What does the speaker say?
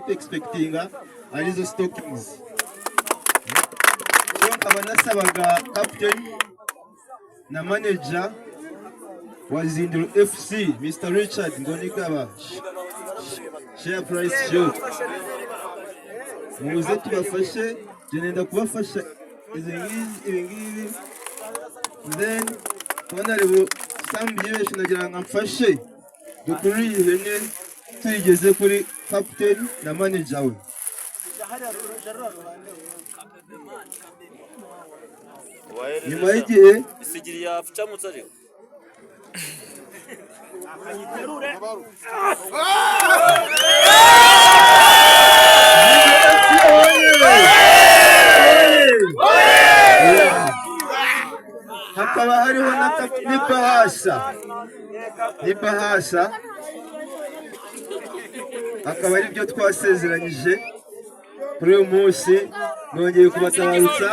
expectinga arizo stockings. So abanasabaga captain na manager wa Zindiro FC Mr. Richard Ngonigaba share price show. Muze tubafashe, nenda kubafasha izingizi then honorable Sambiye nagira nkamfashe dukuri Ihene tuyigeze kuri captain na manager we. Nyuma y'igihe isigiriya afuca mutsari hakaba hariho n'ibahasha akaba ari byo twasezeranyije kuri uyu munsi nongeye kubatabarutsa.